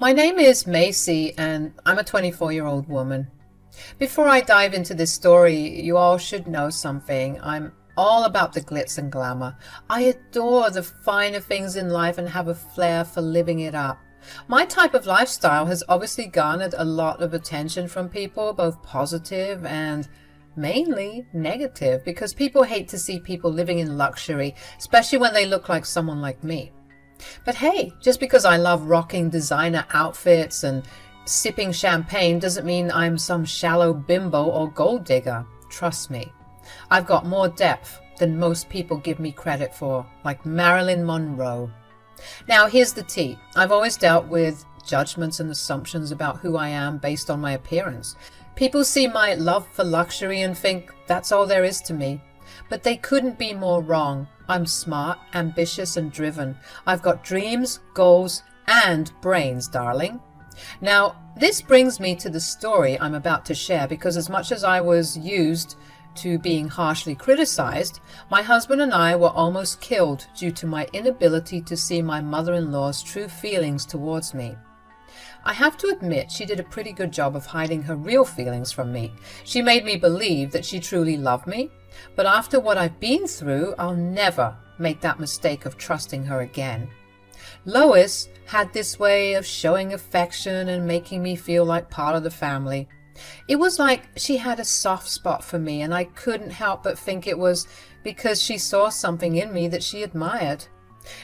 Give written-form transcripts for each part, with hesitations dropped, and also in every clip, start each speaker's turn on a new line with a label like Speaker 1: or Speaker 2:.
Speaker 1: My name is Macy, and I'm a 24-year-old woman. Before I dive into this story, you all should know something. I'm all about the glitz and glamour. I adore the finer things in life and have a flair for living it up. My type of lifestyle has obviously garnered a lot of attention from people, both positive and mainly negative, because people hate to see people living in luxury, especially when they look like someone like me. But hey, just because I love rocking designer outfits and sipping champagne doesn't mean I'm some shallow bimbo or gold digger. Trust me, I've got more depth than most people give me credit for, like Marilyn Monroe. Now here's the tea. I've always dealt with judgments and assumptions about who I am based on my appearance. People see my love for luxury and think that's all there is to me. But they couldn't be more wrong. I'm smart, ambitious, and driven. I've got dreams, goals, and brains, darling. Now, this brings me to the story I'm about to share, because as much as I was used to being harshly criticized, my husband and I were almost killed due to my inability to see my mother-in-law's true feelings towards me. I have to admit she did a pretty good job of hiding her real feelings from me. She made me believe that she truly loved me, but after what I've been through, I'll never make that mistake of trusting her again. Lois had this way of showing affection and making me feel like part of the family. It was like she had a soft spot for me, and I couldn't help but think it was because she saw something in me that she admired.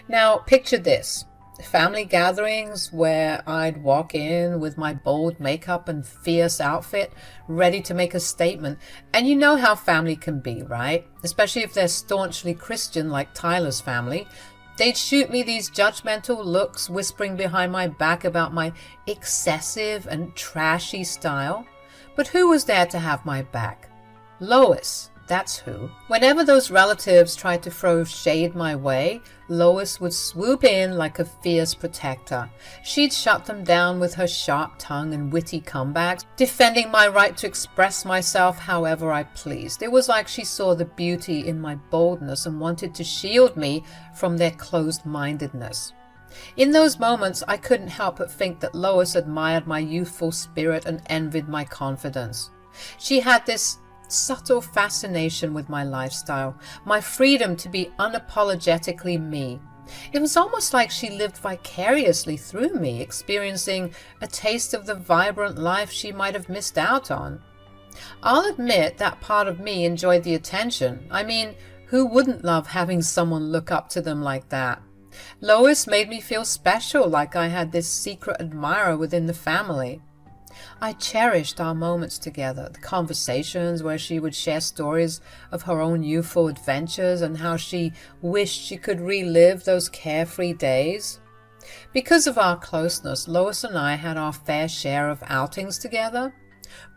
Speaker 1: Now, picture this. Family gatherings where I'd walk in with my bold makeup and fierce outfit, ready to make a statement. And you know how family can be, right? Especially if they're staunchly Christian like Tyler's family. They'd shoot me these judgmental looks, whispering behind my back about my excessive and trashy style. But who was there to have my back? Lois. That's who. Whenever those relatives tried to throw shade my way, Lois would swoop in like a fierce protector. She'd shut them down with her sharp tongue and witty comebacks, defending my right to express myself however I pleased. It was like she saw the beauty in my boldness and wanted to shield me from their closed-mindedness. In those moments, I couldn't help but think that Lois admired my youthful spirit and envied my confidence. She had this subtle fascination with my lifestyle, my freedom to be unapologetically me. It was almost like she lived vicariously through me, experiencing a taste of the vibrant life she might have missed out on. I'll admit that part of me enjoyed the attention. I mean, who wouldn't love having someone look up to them like that? Lois made me feel special, like I had this secret admirer within the family. I cherished our moments together, the conversations where she would share stories of her own youthful adventures and how she wished she could relive those carefree days. Because of our closeness, Lois and I had our fair share of outings together.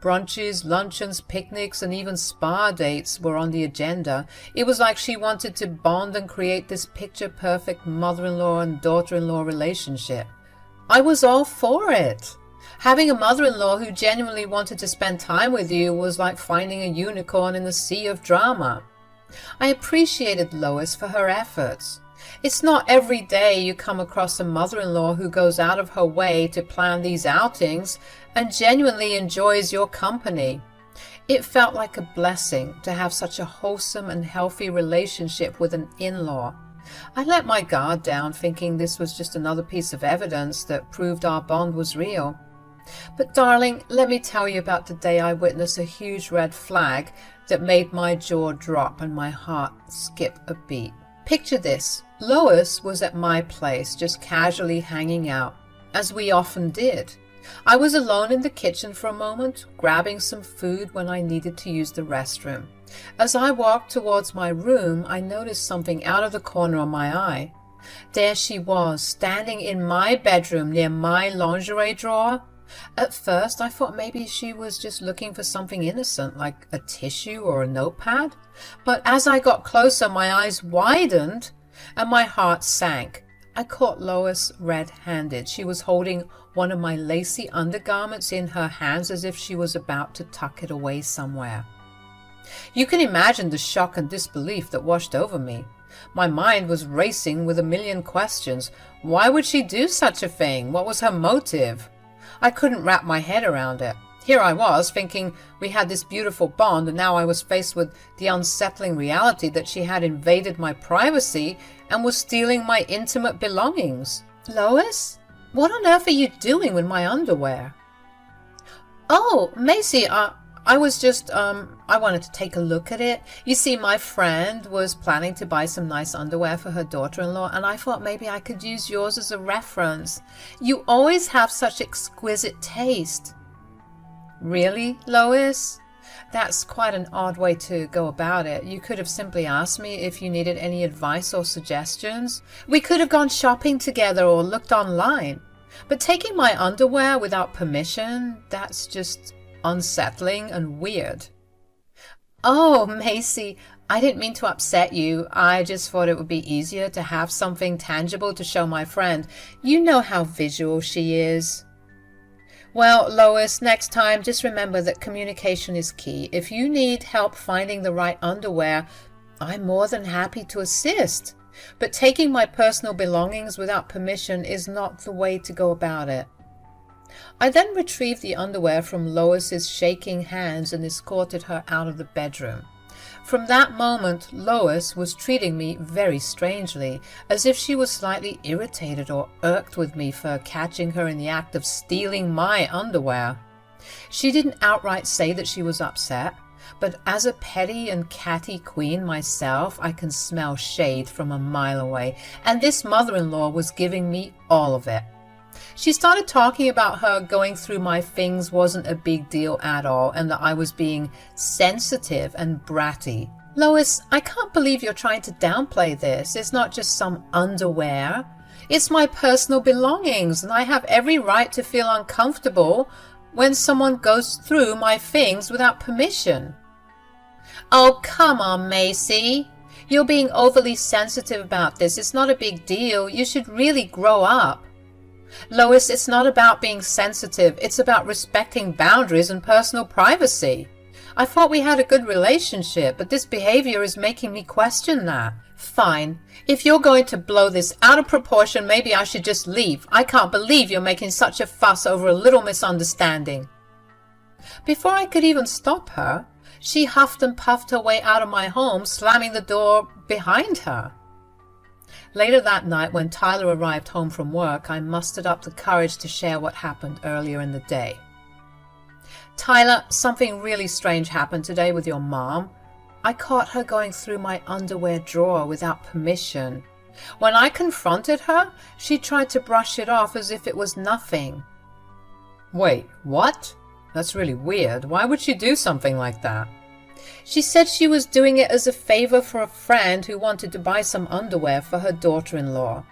Speaker 1: Brunches, luncheons, picnics, and even spa dates were on the agenda. It was like she wanted to bond and create this picture-perfect mother-in-law and daughter-in-law relationship. I was all for it. Having a mother-in-law who genuinely wanted to spend time with you was like finding a unicorn in the sea of drama. I appreciated Lois for her efforts. It's not every day you come across a mother-in-law who goes out of her way to plan these outings and genuinely enjoys your company. It felt like a blessing to have such a wholesome and healthy relationship with an in-law. I let my guard down, thinking this was just another piece of evidence that proved our bond was real. But darling, let me tell you about the day I witnessed a huge red flag that made my jaw drop and my heart skip a beat. Picture this. Lois was at my place, just casually hanging out, as we often did. I was alone in the kitchen for a moment, grabbing some food when I needed to use the restroom. As I walked towards my room, I noticed something out of the corner of my eye. There she was, standing in my bedroom near my lingerie drawer. At first, I thought maybe she was just looking for something innocent, like a tissue or a notepad. But as I got closer, my eyes widened and my heart sank. I caught Lois red-handed. She was holding one of my lacy undergarments in her hands as if she was about to tuck it away somewhere. You can imagine the shock and disbelief that washed over me. My mind was racing with a million questions. Why would she do such a thing? What was her motive? I couldn't wrap my head around it. Here I was, thinking we had this beautiful bond, and now I was faced with the unsettling reality that she had invaded my privacy and was stealing my intimate belongings. Lois? What on earth are you doing with my underwear? Oh, Macy, I was just, I wanted to take a look at it. You see, my friend was planning to buy some nice underwear for her daughter-in-law, and I thought maybe I could use yours as a reference. You always have such exquisite taste. Really, Lois? That's quite an odd way to go about it. You could have simply asked me if you needed any advice or suggestions. We could have gone shopping together or looked online. But taking my underwear without permission, that's just unsettling and weird. Oh, Macy, I didn't mean to upset you. I just thought it would be easier to have something tangible to show my friend. You know how visual she is. Well, Lois, next time, just remember that communication is key. If you need help finding the right underwear, I'm more than happy to assist. But taking my personal belongings without permission is not the way to go about it. I then retrieved the underwear from Lois's shaking hands and escorted her out of the bedroom. From that moment, Lois was treating me very strangely, as if she was slightly irritated or irked with me for catching her in the act of stealing my underwear. She didn't outright say that she was upset, but as a petty and catty queen myself, I can smell shade from a mile away, and this mother-in-law was giving me all of it. She started talking about her going through my things wasn't a big deal at all, and that I was being sensitive and bratty. Lois, I can't believe you're trying to downplay this. It's not just some underwear. It's my personal belongings, and I have every right to feel uncomfortable when someone goes through my things without permission. Oh, come on, Macy. You're being overly sensitive about this. It's not a big deal. You should really grow up. Lois, it's not about being sensitive. It's about respecting boundaries and personal privacy. I thought we had a good relationship, but this behavior is making me question that. Fine. If you're going to blow this out of proportion, maybe I should just leave. I can't believe you're making such a fuss over a little misunderstanding. Before I could even stop her, she huffed and puffed her way out of my home, slamming the door behind her. Later that night, when Tyler arrived home from work, I mustered up the courage to share what happened earlier in the day. Tyler, something really strange happened today with your mom. I caught her going through my underwear drawer without permission. When I confronted her, she tried to brush it off as if it was nothing. Wait, what? That's really weird. Why would she do something like that? She said she was doing it as a favor for a friend who wanted to buy some underwear for her daughter-in-law.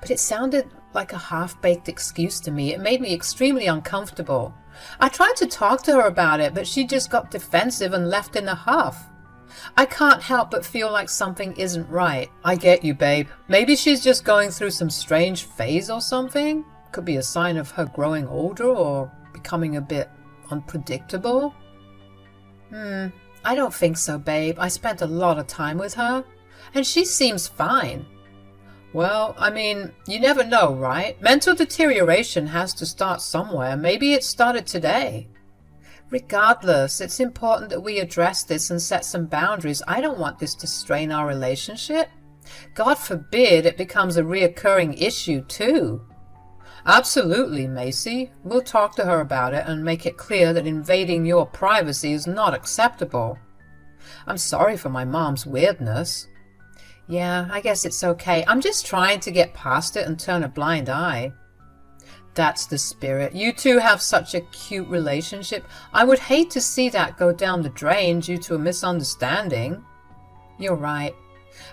Speaker 1: But it sounded like a half-baked excuse to me. It made me extremely uncomfortable. I tried to talk to her about it, but she just got defensive and left in a huff. I can't help but feel like something isn't right. I get you, babe. Maybe she's just going through some strange phase or something. Could be a sign of her growing older or becoming a bit unpredictable. I don't think so, babe. I spent a lot of time with her, and she seems fine. Well, I mean, you never know, right? Mental deterioration has to start somewhere. Maybe it started today. Regardless, it's important that we address this and set some boundaries. I don't want this to strain our relationship. God forbid it becomes a reoccurring issue, too. Absolutely, Macy. We'll talk to her about it and make it clear that invading your privacy is not acceptable. I'm sorry for my mom's weirdness. Yeah, I guess it's okay. I'm just trying to get past it and turn a blind eye. That's the spirit. You two have such a cute relationship. I would hate to see that go down the drain due to a misunderstanding. You're right.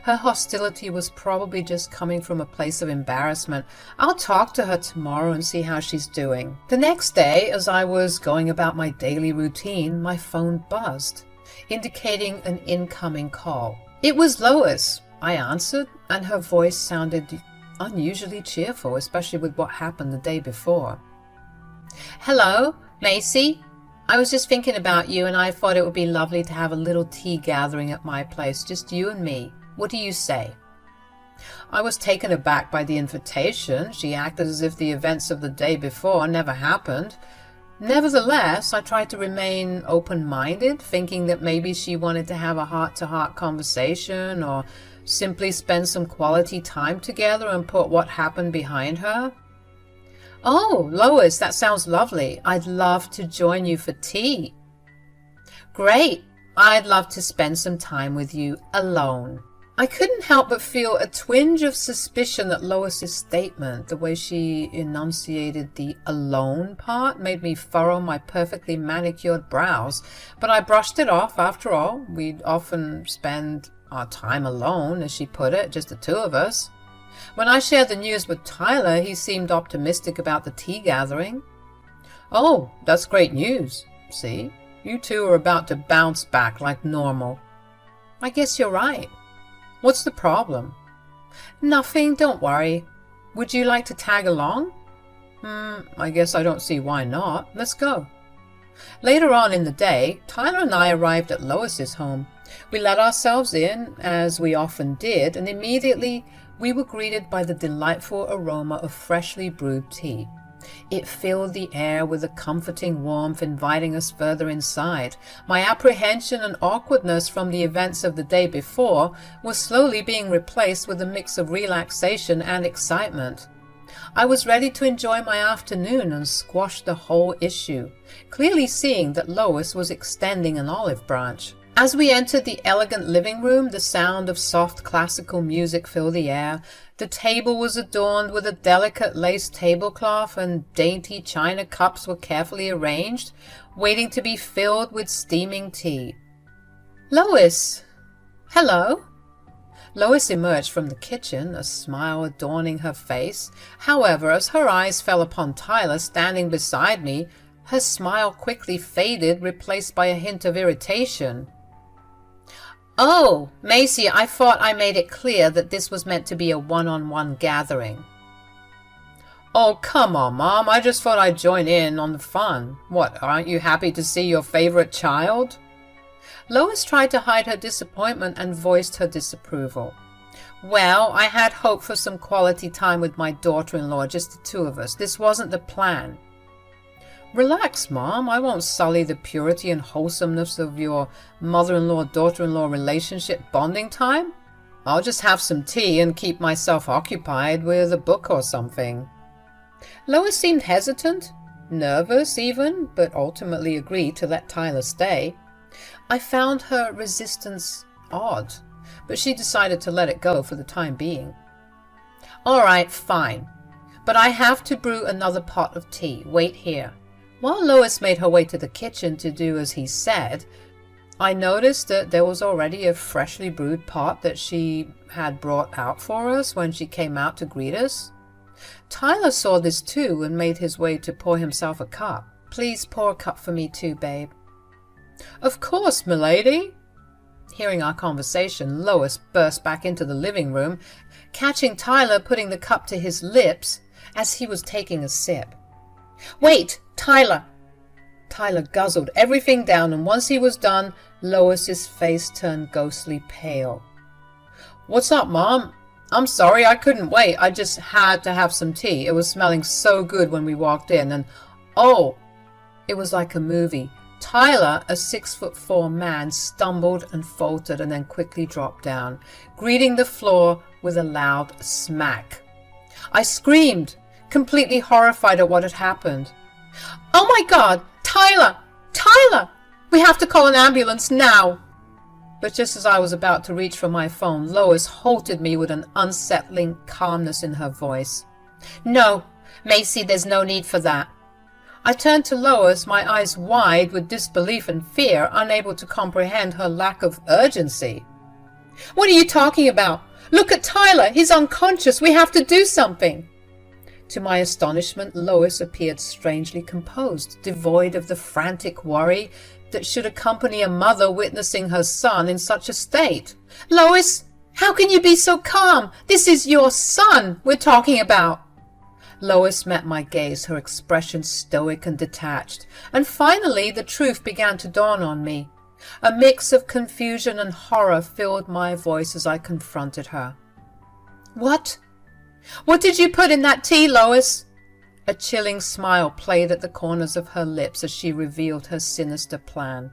Speaker 1: Her hostility was probably just coming from a place of embarrassment. I'll talk to her tomorrow and see how she's doing. The next day, as I was going about my daily routine, my phone buzzed, indicating an incoming call. It was Lois. I answered, and her voice sounded unusually cheerful, especially with what happened the day before. Hello, Macy. I was just thinking about you, and I thought it would be lovely to have a little tea gathering at my place, just you and me. What do you say? I was taken aback by the invitation. She acted as if the events of the day before never happened. Nevertheless, I tried to remain open-minded, thinking that maybe she wanted to have a heart-to-heart conversation or simply spend some quality time together and put what happened behind her. "Oh, Lois, that sounds lovely. I'd love to join you for tea." "Great. I'd love to spend some time with you alone." I couldn't help but feel a twinge of suspicion that Lois's statement, the way she enunciated the alone part, made me furrow my perfectly manicured brows, but I brushed it off. After all, we'd often spend our time alone, as she put it, just the two of us. When I shared the news with Tyler, he seemed optimistic about the tea gathering. "Oh, that's great news. See, you two are about to bounce back like normal." "I guess you're right." "What's the problem?" "Nothing, don't worry. Would you like to tag along?" I guess I don't see why not. Let's go." Later on in the day, Tyler and I arrived at Lois's home. We let ourselves in, as we often did, and immediately we were greeted by the delightful aroma of freshly brewed tea. It filled the air with a comforting warmth, inviting us further inside. My apprehension and awkwardness from the events of the day before was slowly being replaced with a mix of relaxation and excitement. I was ready to enjoy my afternoon and squash the whole issue, clearly seeing that Lois was extending an olive branch. As we entered the elegant living room, the sound of soft classical music filled the air. The table was adorned with a delicate lace tablecloth, and dainty china cups were carefully arranged, waiting to be filled with steaming tea. "Lois!" "Hello!" Lois emerged from the kitchen, a smile adorning her face. However, as her eyes fell upon Tyler standing beside me, her smile quickly faded, replaced by a hint of irritation. "Oh, Macy, I thought I made it clear that this was meant to be a one-on-one gathering." "Oh, come on, Mom. I just thought I'd join in on the fun. What, aren't you happy to see your favorite child?" Lois tried to hide her disappointment and voiced her disapproval. "Well, I had hoped for some quality time with my daughter-in-law, just the two of us. This wasn't the plan." "Relax, Mom. I won't sully the purity and wholesomeness of your mother-in-law-daughter-in-law relationship bonding time. I'll just have some tea and keep myself occupied with a book or something." Lois seemed hesitant, nervous even, but ultimately agreed to let Tyler stay. I found her resistance odd, but she decided to let it go for the time being. "All right, fine. But I have to brew another pot of tea. Wait here." While Lois made her way to the kitchen to do as he said, I noticed that there was already a freshly brewed pot that she had brought out for us when she came out to greet us. Tyler saw this too and made his way to pour himself a cup. "Please pour a cup for me too, babe." "Of course, milady." Hearing our conversation, Lois burst back into the living room, catching Tyler putting the cup to his lips as he was taking a sip. "Wait, Tyler!" Tyler guzzled everything down, and once he was done, Lois's face turned ghostly pale. "What's up, Mom? I'm sorry, I couldn't wait. I just had to have some tea. It was smelling so good when we walked in, and oh!" It was like a movie. Tyler, a 6'4" man, stumbled and faltered and then quickly dropped down, greeting the floor with a loud smack. I screamed, completely horrified at what had happened. "Oh my God! Tyler! Tyler! We have to call an ambulance now!" But just as I was about to reach for my phone, Lois halted me with an unsettling calmness in her voice. "No, Macy, there's no need for that." I turned to Lois, my eyes wide with disbelief and fear, unable to comprehend her lack of urgency. "What are you talking about? Look at Tyler! He's unconscious! We have to do something!" To my astonishment, Lois appeared strangely composed, devoid of the frantic worry that should accompany a mother witnessing her son in such a state. "Lois, how can you be so calm? This is your son we're talking about." Lois met my gaze, her expression stoic and detached, and finally the truth began to dawn on me. A mix of confusion and horror filled my voice as I confronted her. What? What did you put in that tea, Lois? A chilling smile played at the corners of her lips as she revealed her sinister plan.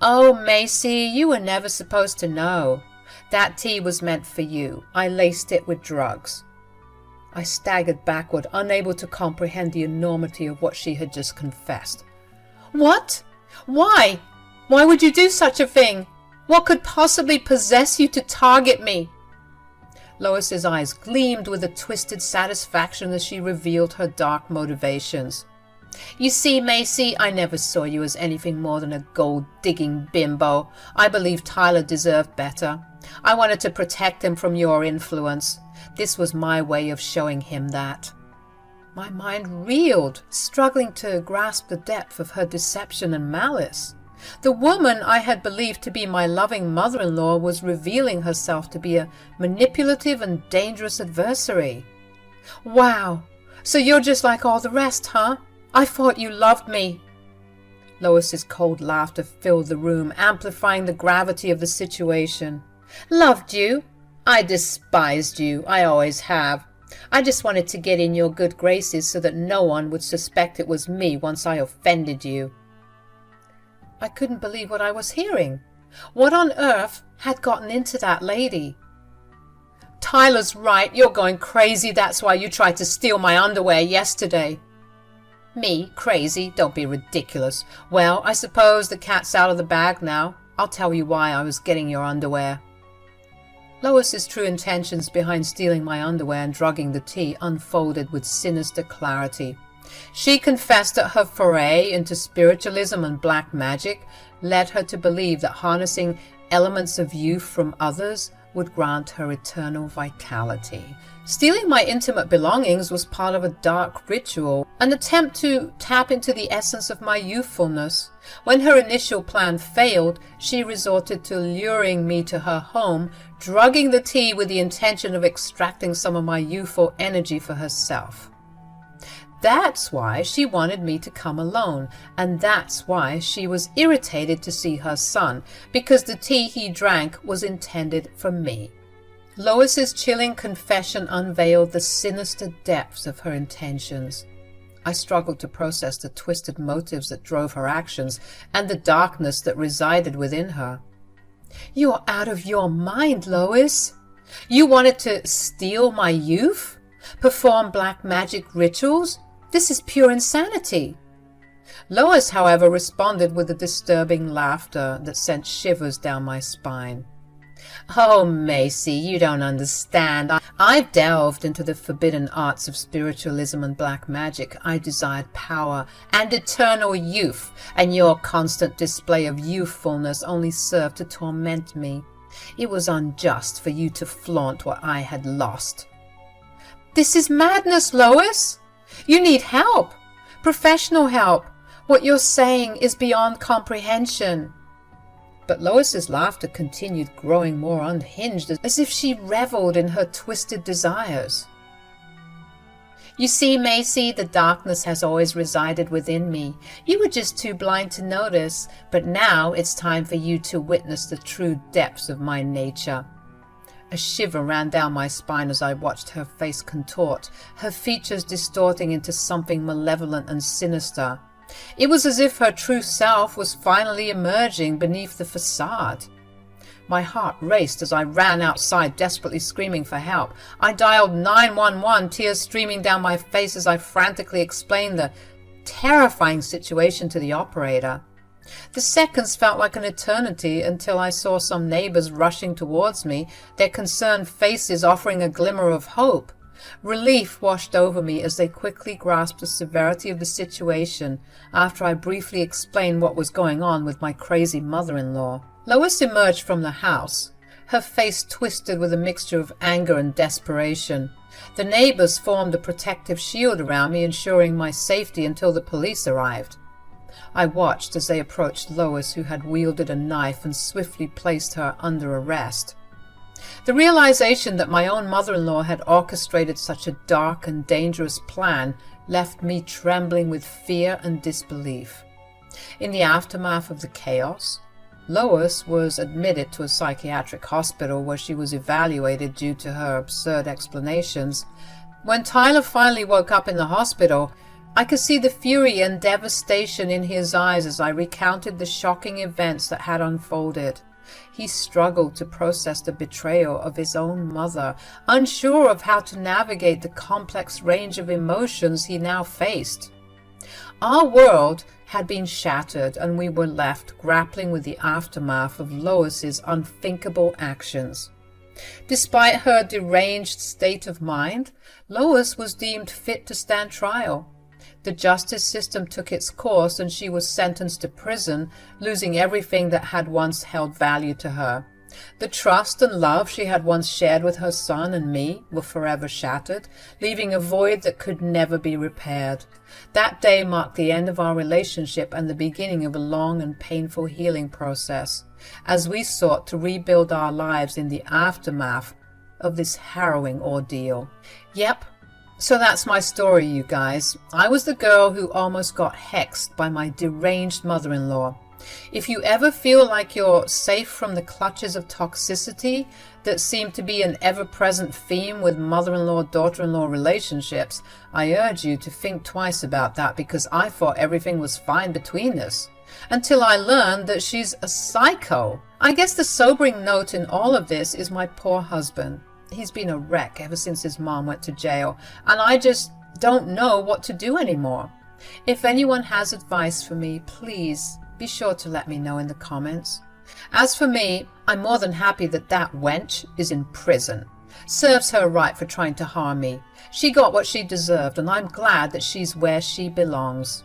Speaker 1: Oh, Macy, you were never supposed to know. That tea was meant for you. I laced it with drugs. I staggered backward, unable to comprehend the enormity of what she had just confessed. What? Why? Why would you do such a thing? What could possibly possess you to target me? Lois's eyes gleamed with a twisted satisfaction as she revealed her dark motivations. You see, Macy, I never saw you as anything more than a gold-digging bimbo. I believed Tyler deserved better. I wanted to protect him from your influence. This was my way of showing him that. My mind reeled, struggling to grasp the depth of her deception and malice. The woman I had believed to be my loving mother-in-law was revealing herself to be a manipulative and dangerous adversary. Wow, so you're just like all the rest, huh? I thought you loved me. Lois's cold laughter filled the room, amplifying the gravity of the situation. Loved you? I despised you. I always have. I just wanted to get in your good graces so that no one would suspect it was me once I offended you. I couldn't believe what I was hearing. What on earth had gotten into that lady? Tyler's right. You're going crazy. That's why you tried to steal my underwear yesterday. Me? Crazy? Don't be ridiculous. Well, I suppose the cat's out of the bag now. I'll tell you why I was getting your underwear. Lois's true intentions behind stealing my underwear and drugging the tea unfolded with sinister clarity. She confessed that her foray into spiritualism and black magic led her to believe that harnessing elements of youth from others would grant her eternal vitality. Stealing my intimate belongings was part of a dark ritual, an attempt to tap into the essence of my youthfulness. When her initial plan failed, she resorted to luring me to her home, drugging the tea with the intention of extracting some of my youthful energy for herself. That's why she wanted me to come alone, and that's why she was irritated to see her son, because the tea he drank was intended for me. Lois's chilling confession unveiled the sinister depths of her intentions. I struggled to process the twisted motives that drove her actions and the darkness that resided within her. You're out of your mind, Lois. You wanted to steal my youth? Perform black magic rituals? This is pure insanity. Lois, however, responded with a disturbing laughter that sent shivers down my spine. Oh, Macy, you don't understand. I've delved into the forbidden arts of spiritualism and black magic. I desired power and eternal youth, and your constant display of youthfulness only served to torment me. It was unjust for you to flaunt what I had lost. This is madness, Lois. You need help, professional help. What you're saying is beyond comprehension. But Lois's laughter continued, growing more unhinged, as if she reveled in her twisted desires. You see, Macy, the darkness has always resided within me. You were just too blind to notice, but now it's time for you to witness the true depths of my nature. A shiver ran down my spine as I watched her face contort, her features distorting into something malevolent and sinister. It was as if her true self was finally emerging beneath the facade. My heart raced as I ran outside, desperately screaming for help. I dialed 911, tears streaming down my face as I frantically explained the terrifying situation to the operator. The seconds felt like an eternity until I saw some neighbors rushing towards me, their concerned faces offering a glimmer of hope. Relief washed over me as they quickly grasped the severity of the situation after I briefly explained what was going on with my crazy mother-in-law. Lois emerged from the house, her face twisted with a mixture of anger and desperation. The neighbors formed a protective shield around me, ensuring my safety until the police arrived. I watched as they approached Lois, who had wielded a knife, and swiftly placed her under arrest. The realization that my own mother-in-law had orchestrated such a dark and dangerous plan left me trembling with fear and disbelief. In the aftermath of the chaos, Lois was admitted to a psychiatric hospital where she was evaluated due to her absurd explanations. When Tyler finally woke up in the hospital, I could see the fury and devastation in his eyes as I recounted the shocking events that had unfolded. He struggled to process the betrayal of his own mother, unsure of how to navigate the complex range of emotions he now faced. Our world had been shattered, and we were left grappling with the aftermath of Lois's unthinkable actions. Despite her deranged state of mind, Lois was deemed fit to stand trial. The justice system took its course and she was sentenced to prison, losing everything that had once held value to her. The trust and love she had once shared with her son and me were forever shattered, leaving a void that could never be repaired. That day marked the end of our relationship and the beginning of a long and painful healing process, as we sought to rebuild our lives in the aftermath of this harrowing ordeal. Yep. So that's my story, you guys. I was the girl who almost got hexed by my deranged mother-in-law. If you ever feel like you're safe from the clutches of toxicity that seem to be an ever-present theme with mother-in-law, daughter-in-law relationships, I urge you to think twice about that, because I thought everything was fine between us, until I learned that she's a psycho. I guess the sobering note in all of this is my poor husband. He's been a wreck ever since his mom went to jail, and I just don't know what to do anymore. If anyone has advice for me, please be sure to let me know in the comments. As for me, I'm more than happy that that wench is in prison. Serves her right for trying to harm me. She got what she deserved, and I'm glad that she's where she belongs.